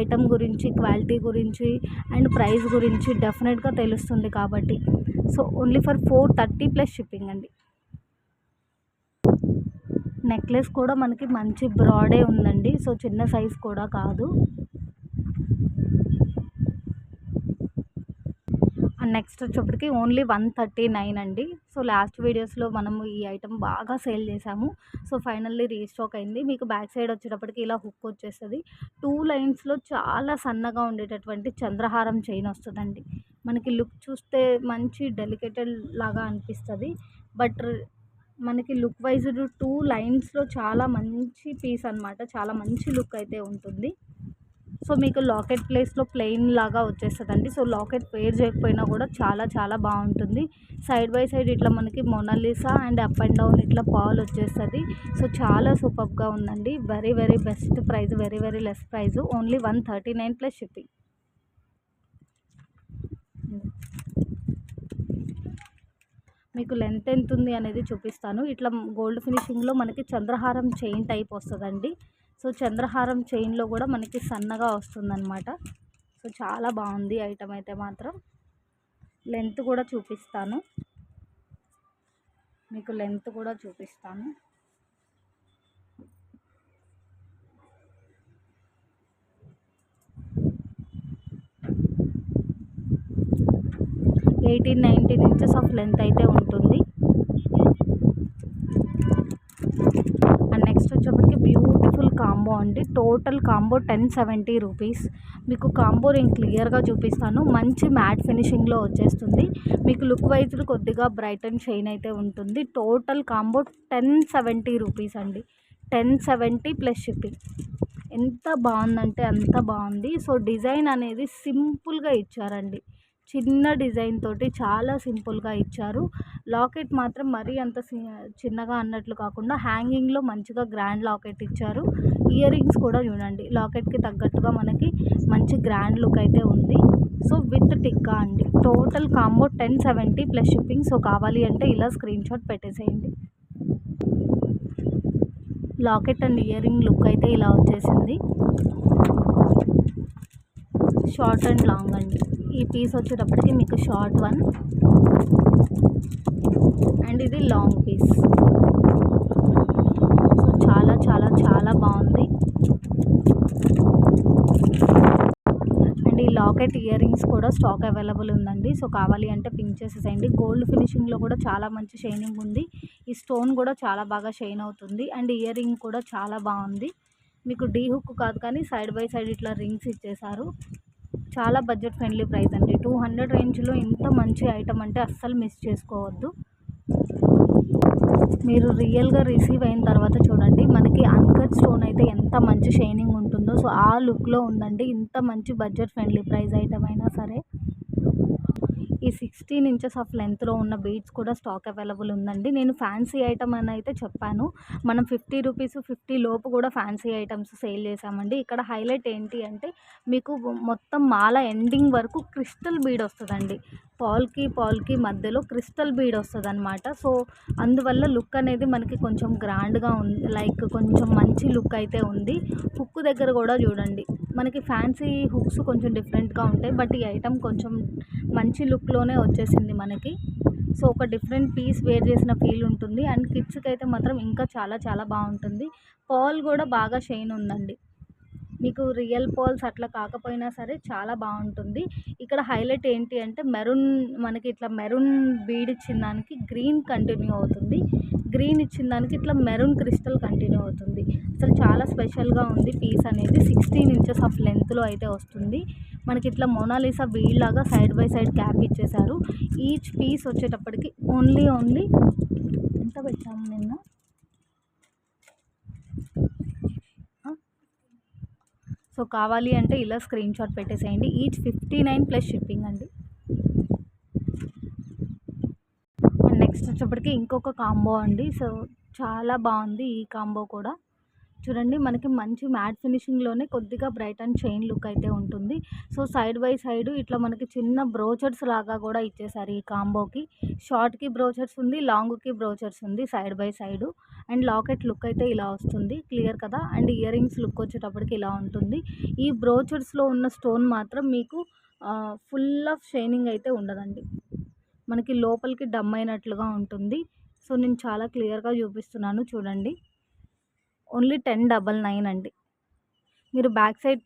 ఐటమ్ గురించి, క్వాలిటీ గురించి అండ్ ప్రైస్ గురించి డెఫినెట్గా తెలుస్తుంది కాబట్టి. So only for 430 plus shipping అండి. నెక్లెస్ కూడా మనకి మంచి బ్రాడే ఉందండి. సో చిన్న సైజ్ కూడా కాదు. నెక్స్ట్ వచ్చేప్పటికి ఓన్లీ 139 అండి. సో లాస్ట్ వీడియోస్లో మనము ఈ ఐటమ్ బాగా సేల్ చేసాము. సో ఫైనల్లీ రీస్టాక్ అయింది. మీకు బ్యాక్ సైడ్ వచ్చేటప్పటికి ఇలా హుక్ వచ్చేస్తుంది. 2 లైన్స్లో చాలా సన్నగా ఉండేటటువంటి చంద్రహారం చైన్ వస్తుందండి. మనకి లుక్ చూస్తే మంచి డెలికేటెడ్ లాగా అనిపిస్తుంది. బట్ మనకి లుక్ వైజ్ 2 లైన్స్లో చాలా మంచి పీస్ అనమాట. చాలా మంచి లుక్ అయితే ఉంటుంది. సో మీకు లాకెట్ ప్లేస్లో ప్లెయిన్ లాగా వచ్చేస్తుందండి. సో లాకెట్ పేర్ చేయకపోయినా కూడా చాలా చాలా బాగుంటుంది. సైడ్ బై సైడ్ ఇట్లా మనకి Mona Lisa and up and down ఇట్లా పాల్ వచ్చేస్తుంది. సో చాలా సూపర్గా ఉందండి. Very very best price, very very less price, only 139 plus shipping. మీకు లెంత్ ఎంత ఉంది అనేది చూపిస్తాను. ఇట్లా గోల్డ్ ఫినిషింగ్లో మనకి చంద్రహారం చైన్ టైప్ వస్తుందండి. సో చంద్రహారం చైన్లో కూడా మనకి సన్నగా వస్తుందన్నమాట. సో చాలా బాగుంది ఐటమ్ అయితే మాత్రం. లెంత్ కూడా చూపిస్తాను మీకు, లెంత్ కూడా చూపిస్తాను. ఎయిటీన్ 19 ఇంచెస్ ఆఫ్ లెంత్ అయితే ఉంటుంది. అండ్ నెక్స్ట్ వచ్చేప్పటికి బ్యూటిఫుల్ కాంబో అండి. Total combo 1070 rupees. మీకు కాంబో నేను క్లియర్గా చూపిస్తాను. మంచి మ్యాట్ ఫినిషింగ్లో వచ్చేస్తుంది. మీకు లుక్ వైజ్ కొద్దిగా బ్రైట్ అండ్ షైన్ అయితే ఉంటుంది. టోటల్ కాంబో 1070 రూపీస్ అండి. 1070 ప్లస్ షిప్పింగ్. ఎంత బాగుందంటే అంత బాగుంది. సో డిజైన్ అనేది సింపుల్గా ఇచ్చారండి. చిన్న డిజైన్ తోటి చాలా సింపుల్గా ఇచ్చారు. లాకెట్ మాత్రం మరీ అంత చిన్నగా అన్నట్లు కాకుండా హ్యాంగింగ్లో మంచిగా గ్రాండ్ లాకెట్ ఇచ్చారు. ఇయర్ రింగ్స్ కూడా చూడండి, లాకెట్కి తగ్గట్టుగా మనకి మంచి గ్రాండ్ లుక్ అయితే ఉంది. సో విత్ టిక్కా అండి. Total combo 1070 plus shipping. So కావాలి అంటే ఇలా స్క్రీన్ షాట్ పెట్టేసేయండి. Locket and ear ring look అయితే ఇలా వచ్చేసింది. షార్ట్ అండ్ లాంగ్ అండి. ఈ పీస్ వచ్చేటప్పటికి మీకు షార్ట్ 1, అండ్ ఇది లాంగ్ పీస్. సో చాలా చాలా చాలా బాగుంది. అండ్ ఈ లాకెట్ ఇయర్ రింగ్స్ కూడా స్టాక్ అవైలబుల్ ఉందండి. సో కావాలి అంటే పింక్ చేసేసేయండి. గోల్డ్ ఫినిషింగ్లో కూడా చాలా మంచి షైనింగ్ ఉంది. ఈ స్టోన్ కూడా చాలా బాగా షైన్ అవుతుంది. అండ్ ఇయర్ రింగ్ కూడా చాలా బాగుంది. మీకు డీ హుక్ కాదు కానీ సైడ్ బై సైడ్ ఇట్లా రింగ్స్ ఇచ్చేసారు. చాలా బడ్జెట్ ఫ్రెండ్లీ ప్రైస్ అండి. 200 రేంజ్లో ఇంత మంచి ఐటమ్ అంటే అస్సలు మిస్ చేసుకోవద్దు. మీరు రియల్గా రిసీవ్ అయిన తర్వాత చూడండి, మనకి అన్కట్ స్టోన్ అయితే ఎంత మంచి షైనింగ్ ఉంటుందో. సో ఆ లుక్లో ఉందండి. ఇంత మంచి బడ్జెట్ ఫ్రెండ్లీ ప్రైస్ ఐటమ్ అయినా సరే. ఈ 16 ఇంచెస్ ఆఫ్ లెంత్లో ఉన్న బీడ్స్ కూడా స్టాక్ అవైలబుల్ ఉందండి. నేను ఫ్యాన్సీ ఐటమ్ అని అయితే చెప్పాను. మనం 50 రూపీస్ 50 లోపు కూడా ఫ్యాన్సీ ఐటమ్స్ సేల్ చేసామండి. ఇక్కడ హైలైట్ ఏంటి అంటే మీకు మొత్తం మాల ఎండింగ్ వరకు క్రిస్టల్ బీడ్ వస్తుందండి. పాల్కి మధ్యలో క్రిస్టల్ బీడ్ వస్తుంది అనమాట. సో అందువల్ల లుక్ అనేది మనకి కొంచెం గ్రాండ్గా ఉంది, లైక్ కొంచెం మంచి లుక్ అయితే ఉంది. హుక్ దగ్గర కూడా చూడండి, మనకి ఫ్యాన్సీ హుక్స్ కొంచెం డిఫరెంట్గా ఉంటాయి, బట్ ఈ ఐటమ్ కొంచెం మంచి లుక్లోనే వచ్చేసింది మనకి. సో ఒక డిఫరెంట్ పీస్ వేర్ చేసిన ఫీల్ ఉంటుంది. అండ్ కిడ్స్కి అయితే మాత్రం ఇంకా చాలా చాలా బాగుంటుంది. పాల్ కూడా బాగా షైన్ ఉందండి. మీకు రియల్ పాల్స్ అట్లా కాకపోయినా సరే చాలా బాగుంటుంది. ఇక్కడ హైలైట్ ఏంటి అంటే మెరూన్, మనకి ఇట్లా మెరూన్ బీడ్ ఇచ్చిన దానికి గ్రీన్ కంటిన్యూ అవుతుంది, గ్రీన్ ఇచ్చిన దానికి ఇట్లా మెరూన్ క్రిస్టల్ కంటిన్యూ అవుతుంది. అసలు చాలా స్పెషల్గా ఉంది పీస్ అనేది. 16 ఇంచెస్ ఆఫ్ లెంత్లో అయితే వస్తుంది. మనకి ఇట్లా మోనాలిసా బీడ్ లాగా సైడ్ బై సైడ్ క్యాప్ ఇచ్చేసారు. ఈచ్ పీస్ వచ్చేటప్పటికి ఓన్లీ ఎంత పెట్టాము నిన్న, సో కావాలి అంటే ఇలా స్క్రీన్ షాట్ పెట్టేసేయండి. ఈచ్ 59 ప్లస్ షిప్పింగ్ అండి. అండ్ నెక్స్ట్ వచ్చేప్పటికి ఇంకొక కాంబో అండి. సో చాలా బాగుంది ఈ కాంబో కూడా. చూడండి, మనకి మంచి మ్యాట్ ఫినిషింగ్లోనే కొద్దిగా బ్రైట్ అండ్ చైన్ లుక్ అయితే ఉంటుంది. సో సైడ్ బై సైడ్ ఇట్లా మనకి చిన్న బ్రోచర్స్ లాగా కూడా ఇచ్చేసారు ఈ కాంబోకి. షార్ట్కి బ్రోచర్స్ ఉంది, లాంగ్కి బ్రోచర్స్ ఉంది side by side. And locket look అయితే ఇలా వస్తుంది, క్లియర్ కదా. అండ్ ఇయర్ రింగ్స్ లుక్ వచ్చేటప్పటికి ఇలా ఉంటుంది. ఈ బ్రోచర్స్లో ఉన్న స్టోన్ మాత్రం మీకు ఫుల్ ఆఫ్ షైనింగ్ అయితే ఉండదండి, మనకి లోపలికి డమ్ అయినట్లుగా ఉంటుంది. సో నేను చాలా క్లియర్గా చూపిస్తున్నాను చూడండి. ఓన్లీ 1099 అండి. మీరు బ్యాక్ సైడ్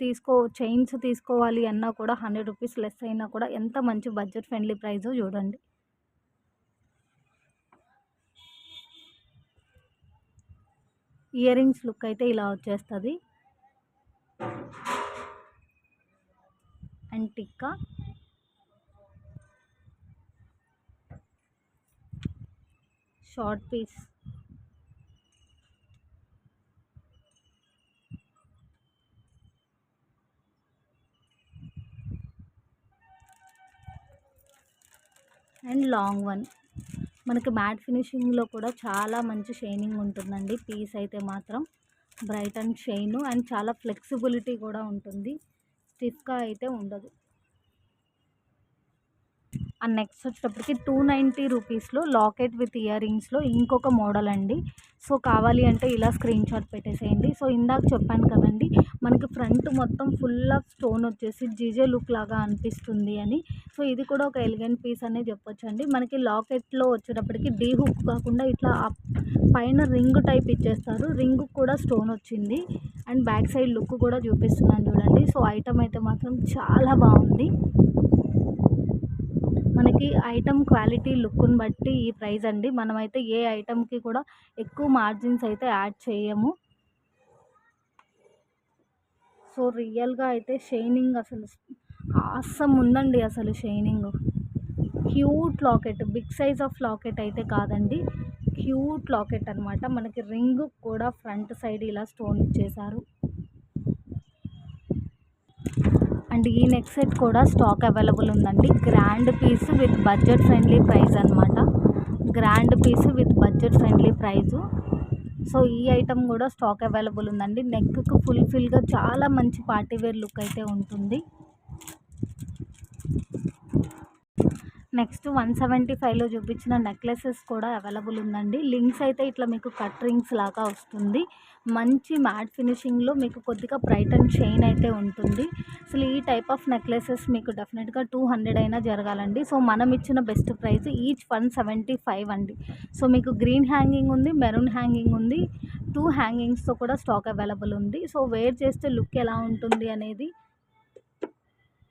చైన్స్ తీసుకోవాలి అన్నా కూడా 100 రూపీస్ లెస్ అయినా కూడా ఎంత మంచి బడ్జెట్ ఫ్రెండ్లీ ప్రైజో చూడండి. ఇయర్ రింగ్స్ లుక్ అయితే ఇలా వచ్చేస్తుంది. And tikka, short piece, and long one. మనకి మ్యాట్ ఫినిషింగ్లో కూడా చాలా మంచి షైనింగ్ ఉంటుందండి. పీస్ అయితే మాత్రం బ్రైట్ అండ్ షైన్, అండ్ చాలా ఫ్లెక్సిబిలిటీ కూడా ఉంటుంది, స్టిఫ్గా అయితే ఉండదు. అండ్ నెక్స్ట్ వచ్చేటప్పటికి 290 రూపీస్లో లాకెట్ విత్ ఇయర్ రింగ్స్లో ఇంకొక మోడల్ అండి. సో కావాలి అంటే ఇలా స్క్రీన్ షాట్ పెట్టేసేయండి. సో ఇందాక చెప్పాను కదండి, మనకి ఫ్రంట్ మొత్తం ఫుల్ ఆఫ్ స్టోన్ వచ్చేసి జీజే లుక్ లాగా అనిపిస్తుంది అని. సో ఇది కూడా ఒక ఎలిగెంట్ పీస్ అనే చెప్పొచ్చు అండి. మనకి లాకెట్లో వచ్చేటప్పటికి డీ హుక్ కాకుండా ఇట్లా పైన రింగ్ టైప్ ఇచ్చేస్తారు, రింగ్ కూడా స్టోన్ వచ్చింది. అండ్ బ్యాక్ సైడ్ లుక్ కూడా చూపిస్తున్నాను చూడండి. సో ఐటమ్ అయితే మాత్రం చాలా బాగుంది. మనకి ఐటమ్ క్వాలిటీ లుక్ని బట్టి ఈ ప్రైస్ అండి. మనమైతే ఏ ఐటమ్కి కూడా ఎక్కువ మార్జిన్స్ అయితే యాడ్ చేయము. సో రియల్గా అయితే షైనింగ్ అసలు ఆసమ్ ఉందండి. అసలు shining cute locket, big size of locket అయితే కాదండి, క్యూట్ లాకెట్ అనమాట. మనకి రింగ్ కూడా ఫ్రంట్ సైడ్ ఇలా స్టోన్ ఇచ్చేసారు. అండ్ ఈ నెక్ సెట్ కూడా స్టాక్ అవైలబుల్ ఉందండి. Grand piece with budget friendly price అనమాట, grand piece with budget friendly price. So ఈ ఐటమ్ కూడా స్టాక్ అవైలబుల్ ఉందండి. నెక్కు ఫుల్ఫిల్గా చాలా మంచి పార్టీవేర్ లుక్ అయితే ఉంటుంది. నెక్స్ట్ 175లో చూపించిన నెక్లెసెస్ కూడా అవైలబుల్ ఉందండి. లింక్స్ అయితే ఇట్లా మీకు కట్ రింగ్స్ లాగా వస్తుంది. మంచి మ్యాట్ ఫినిషింగ్లో మీకు కొద్దిగా బ్రైట్ అండ్ షైన్ అయితే ఉంటుంది. అసలు ఈ టైప్ ఆఫ్ నెక్లెసెస్ మీకు డెఫినెట్గా 200 అయినా జరగాలండి. సో మనం ఇచ్చిన బెస్ట్ ప్రైస్ ఈచ్ 175 అండి. సో మీకు గ్రీన్ హ్యాంగింగ్ ఉంది, మెరూన్ హ్యాంగింగ్ ఉంది, 2 హ్యాంగింగ్స్తో కూడా స్టాక్ అవైలబుల్ ఉంది. సో వేర్ చేస్తే లుక్ ఎలా ఉంటుంది అనేది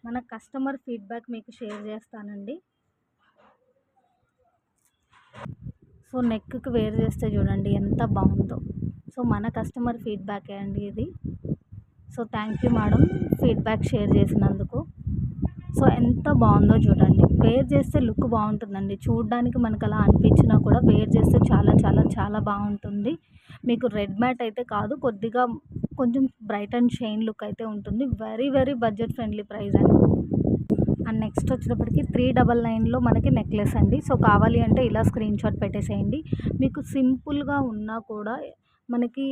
మన కస్టమర్ ఫీడ్బ్యాక్ మీకు షేర్ చేస్తానండి. సో నెక్కి వేర్ చేస్తే చూడండి ఎంత బాగుందో. సో మన కస్టమర్ ఫీడ్బ్యాకే అండి ఇది. So thank you madam feedback share చేసినందుకు. సో ఎంత బాగుందో చూడండి. వేర్ చేస్తే లుక్ బాగుంటుందండి. చూడడానికి మనకు అలా అనిపించినా కూడా వేర్ చేస్తే చాలా చాలా చాలా బాగుంటుంది. మీకు రెడ్ మ్యాట్ అయితే కాదు, కొద్దిగా కొంచెం బ్రైట్ అండ్ షైన్ లుక్ అయితే ఉంటుంది. Very very budget friendly price అండి. అండ్ నెక్స్ట్ వచ్చేటప్పటికి 399లో మనకి నెక్లెస్ అండి. సో కావాలి అంటే ఇలా స్క్రీన్ షాట్ పెట్టేసేయండి. మీకు సింపుల్గా ఉన్నా కూడా మనకి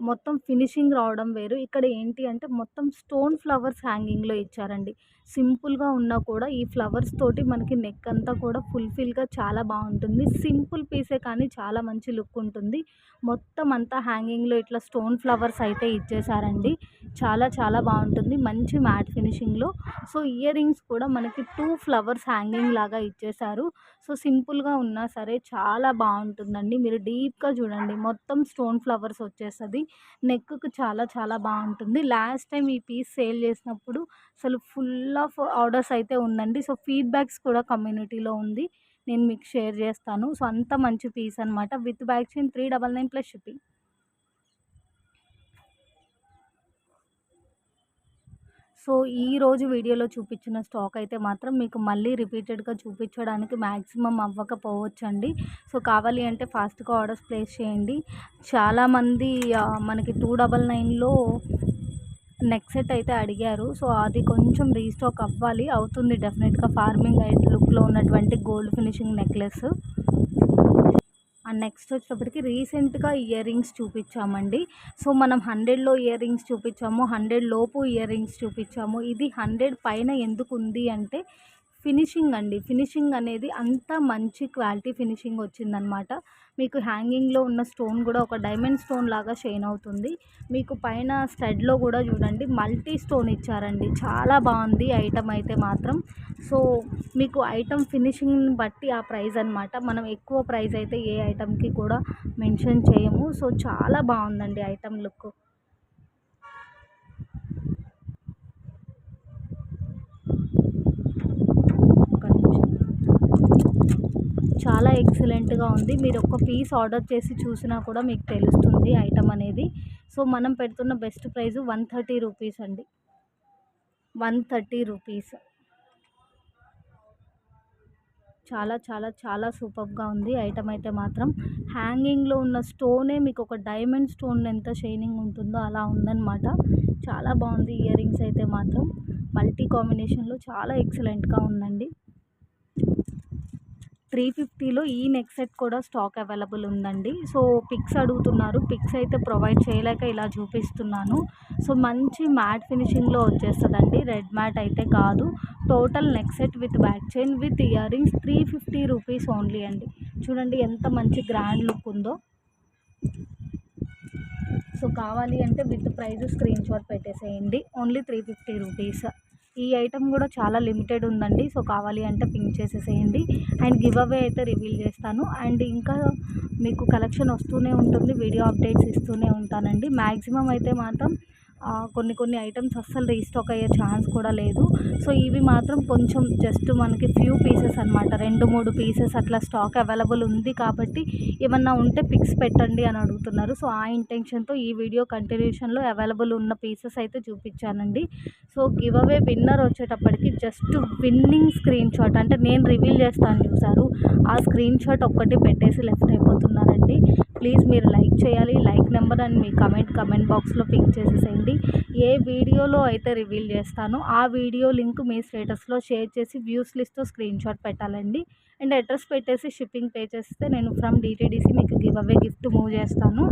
మొత్తం ఫినిషింగ్ రావడం వేరు. ఇక్కడ ఏంటి అంటే మొత్తం స్టోన్ ఫ్లవర్స్ హ్యాంగింగ్లో ఇచ్చారండి. సింపుల్గా ఉన్నా కూడా ఈ ఫ్లవర్స్ తోటి మనకి నెక్ అంతా కూడా ఫుల్ఫిల్గా చాలా బాగుంటుంది. సింపుల్ పీసే కానీ చాలా మంచి లుక్ ఉంటుంది. మొత్తం అంతా హ్యాంగింగ్లో ఇట్లా స్టోన్ ఫ్లవర్స్ అయితే ఇచ్చేసారండి. చాలా చాలా బాగుంటుంది మంచి మ్యాట్ ఫినిషింగ్లో. సో ఇయర్ రింగ్స్ కూడా మనకి 2 ఫ్లవర్స్ హ్యాంగింగ్ లాగా ఇచ్చేసారు. సో సింపుల్గా ఉన్నా సరే చాలా బాగుంటుందండి. మీరు డీప్గా చూడండి మొత్తం స్టోన్ ఫ్లవర్స్ వచ్చేస్తుంది. నెక్కు చాలా చాలా బాగుంటుంది. లాస్ట్ టైం ఈ పీస్ సేల్ చేసినప్పుడు అసలు ఫుల్ ఆఫ్ ఆర్డర్స్ అయితే ఉందండి. సో ఫీడ్బ్యాక్స్ కూడా కమ్యూనిటీలో ఉంది, నేను మీకు షేర్ చేస్తాను. సో అంత మంచి పీస్ అనమాట. With back chain 399 plus shipping. So ఈరోజు వీడియోలో చూపించిన స్టాక్ అయితే మాత్రం మీకు మళ్ళీ రిపీటెడ్గా చూపించడానికి మ్యాక్సిమం అవ్వకపోవచ్చండి. సో కావాలి అంటే ఫాస్ట్గా ఆర్డర్స్ ప్లేస్ చేయండి. చాలామంది మనకి 299లో నెక్ సెట్ అయితే అడిగారు. సో అది కొంచెం రీస్టాక్ అవుతుంది డెఫినెట్గా. ఫార్మింగ్ లుక్లో ఉన్నటువంటి gold finishing necklace. And next వచ్చేటప్పటికి రీసెంట్గా ఇయర్ రింగ్స్ చూపించామండి. సో మనం 100లో ఇయర్ రింగ్స్ చూపించాము, 100 లోపు ఇయర్ రింగ్స్ చూపించాము. ఇది 100 పైన ఎందుకు ఉంది అంటే ఫినిషింగ్ అండి. ఫినిషింగ్ అనేది అంత మంచి క్వాలిటీ ఫినిషింగ్ వచ్చిందనమాట. మీకు హ్యాంగింగ్లో ఉన్న స్టోన్ కూడా ఒక డైమండ్ స్టోన్ లాగా షైన్ అవుతుంది. మీకు పైన స్టడ్లో కూడా చూడండి మల్టీ స్టోన్ ఇచ్చారండి. చాలా బాగుంది ఐటమ్ అయితే మాత్రం. సో మీకు ఐటమ్ ఫినిషింగ్ని బట్టి ఆ ప్రైస్ అనమాట. మనం ఎక్కువ ప్రైస్ అయితే ఏ ఐటమ్కి కూడా మెన్షన్ చేయము. సో చాలా బాగుందండి ఐటమ్ లుక్. చాలా ఎక్సలెంట్గా ఉంది. మీరు ఒక పీస్ ఆర్డర్ చేసి చూసినా కూడా మీకు తెలుస్తుంది ఐటమ్ అనేది. సో మనం పెడుతున్న బెస్ట్ ప్రైస్ 130 రూపీస్ అండి. 130 రూపీస్. చాలా చాలా చాలా సూపర్గా ఉంది ఐటమ్ అయితే మాత్రం. హ్యాంగింగ్లో ఉన్న స్టోనే మీకు ఒక డైమండ్ స్టోన్ ఎంత షైనింగ్ ఉంటుందో అలా ఉందన్నమాట. చాలా బాగుంది ఇయర్ రింగ్స్ అయితే మాత్రం. మల్టీ కాంబినేషన్లో చాలా ఎక్సలెంట్గా ఉందండి. 350లో ఈ నెక్ సెట్ కూడా స్టాక్ అవైలబుల్ ఉందండి. సో పిక్స్ అడుగుతున్నారు, పిక్స్ అయితే ప్రొవైడ్ చేయలేక ఇలా చూపిస్తున్నాను. సో మంచి మ్యాట్ ఫినిషింగ్లో వచ్చేస్తుందండి. రెడ్ మ్యాట్ అయితే కాదు. Total neck set with back chain with ear rings 350 rupees only అండి. చూడండి ఎంత మంచి గ్రాండ్ లుక్ ఉందో. సో కావాలి అంటే విత్ ప్రైస్ స్క్రీన్ షాట్ పెట్టేసేయండి. Only 350 rupees. ఈ ఐటమ్ కూడా చాలా లిమిటెడ్ ఉందండి. సో కావాలి అంటే పింక్ చేసేసేయండి. అండ్ గివ్ అవే అయితే రివీల్ చేస్తాను. అండ్ ఇంకా మీకు కలెక్షన్ వస్తూనే ఉంటుంది, వీడియో అప్డేట్స్ ఇస్తూనే ఉంటానండి. మ్యాక్సిమం అయితే మాత్రం కొన్ని ఐటమ్స్ అస్సలు రీస్టాక్ అయ్యే ఛాన్స్ కూడా లేదు. సో ఇవి మాత్రం కొంచెం జస్ట్ మనకి ఫ్యూ పీసెస్ అనమాట, 2-3 పీసెస్ అట్లా స్టాక్ అవైలబుల్ ఉంది కాబట్టి ఏమన్నా ఉంటే పిక్స్ పెట్టండి అని అడుగుతున్నారు. సో ఆ ఇంటెన్షన్తో ఈ వీడియో కంటిన్యూషన్లో అవైలబుల్ ఉన్న పీసెస్ అయితే చూపించానండి. సో గివ్ అవే విన్నర్ వచ్చేటప్పటికి జస్ట్ విన్నింగ్ స్క్రీన్ షాట్ అంటే నేను రివీల్ చేస్తాను చూసారు, ఆ స్క్రీన్ షాట్ ఒక్కటి పెట్టేసి లెఫ్ట్ అయిపోతున్నారండి. ప్లీజ్ మీరు లైక్ చేయాలి. Like number and me comment బాక్స్లో పింక్ చేసేసేయండి. ఏ వీడియోలో అయితే రివీల్ చేస్తానో ఆ వీడియో లింక్ మీ స్టేటస్లో షేర్ చేసి వ్యూస్ లిస్ట్తో స్క్రీన్ షాట్ పెట్టాలండి. అండ్ అడ్రస్ పెట్టేసి షిప్పింగ్ పే చేస్తే నేను ఫ్రమ్ డిటీడీసీ మీకు గివ్ అవే గిఫ్ట్ మూవ్ చేస్తాను.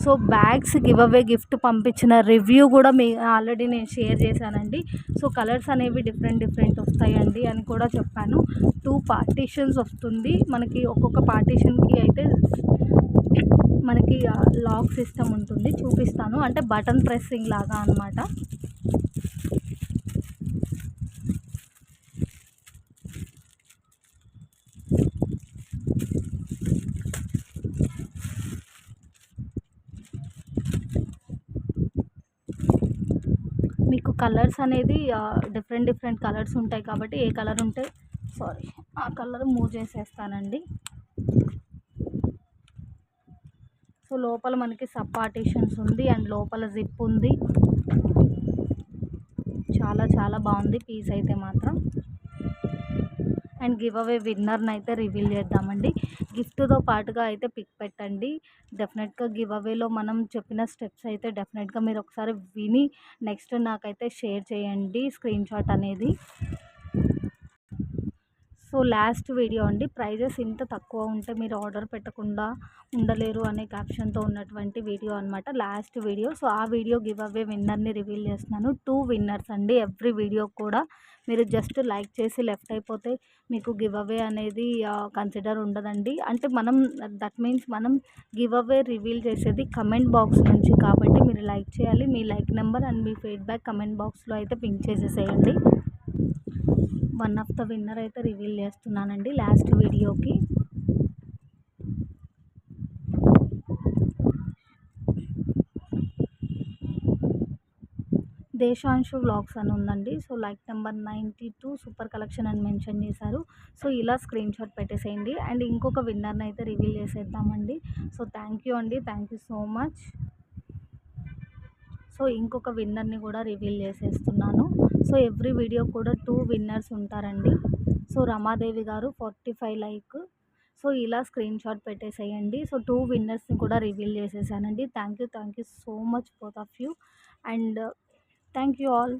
So bags give away gift పంపించిన రివ్యూ కూడా మీ ఆల్రెడీ నేను షేర్ చేశానండి. సో కలర్స్ అనేవి డిఫరెంట్ వస్తాయండి అని కూడా చెప్పాను. 2 పార్టీషన్స్ వస్తుంది మనకి. ఒక్కొక్క పార్టీషన్కి అయితే మనకి లాక్ సిస్టమ్ ఉంటుంది, చూపిస్తాను. అంటే బటన్ ప్రెస్సింగ్ లాగా అనమాట. మీకు కలర్స్ అనేది డిఫరెంట్ కలర్స్ ఉంటాయి కాబట్టి ఏ కలర్ ఉంటే ఆ కలర్ మూవ్ చేసేస్తానండి. సో లోపల మనకి సబ్ పార్టీషన్స్ ఉంది అండ్ లోపల జిప్ ఉంది. చాలా బాగుంది పీస్ అయితే మాత్రం. అండ్ గివ్ అవే విన్నర్ని అయితే రివీల్ చేద్దామండి. గిఫ్ట్తో పాటుగా అయితే పిక్ పెట్టండి. డెఫినెట్గా గివ్ అవేలో మనం చెప్పిన స్టెప్స్ అయితే డెఫినెట్గా మీరు ఒకసారి విని నెక్స్ట్ నాకైతే షేర్ చేయండి స్క్రీన్ షాట్ అనేది. సో లాస్ట్ వీడియో అండి. ప్రైజెస్ ఇంత తక్కువ ఉంటే మీరు ఆర్డర్ పెట్టకుండా ఉండలేరు అనే క్యాప్షన్తో ఉన్నటువంటి వీడియో అనమాట, లాస్ట్ వీడియో. సో ఆ వీడియో గివ్ అవే విన్నర్ని రివీల్ చేస్తున్నాను. 2 విన్నర్స్ అండి. ఎవ్రీ వీడియో కూడా మీరు జస్ట్ లైక్ చేసి లెఫ్ట్ అయిపోతే మీకు గివ్ అవే అనేది కన్సిడర్ ఉండదండి. అంటే దట్ మీన్స్ మనం గివ్ అవే రివీల్ చేసేది కమెంట్ బాక్స్ నుంచి కాబట్టి మీరు లైక్ చేయాలి. మీ లైక్ నెంబర్ అండ్ మీ ఫీడ్బ్యాక్ కమెంట్ బాక్స్లో అయితే పింక్ చేసేసేయండి. వన్ ఆఫ్ ద విన్నర్ అయితే రివీల్ చేస్తున్నానండి లాస్ట్ వీడియోకి. దేశాంశు వ్లాగ్స్ అని ఉందండి. So like number 92 super collection అని మెన్షన్ చేశారు. సో ఇలా స్క్రీన్ షాట్ పెట్టేసేయండి. అండ్ ఇంకొక విన్నర్ని అయితే రివీల్ చేసేద్దామండి. సో థ్యాంక్ యూ అండి, thank you so much. So ఇంకొక విన్నర్ని కూడా రివీల్ చేసేస్తున్నాను. సో ఎవ్రీ వీడియో కూడా 2 విన్నర్స్ ఉంటారండి. సో రమాదేవి గారు 45 లైక్. సో ఇలా స్క్రీన్ షాట్ పెట్టేసేయండి. సో 2 విన్నర్స్ని కూడా రివీల్ చేసేసానండి. Thank you so much both of you. And thank you all.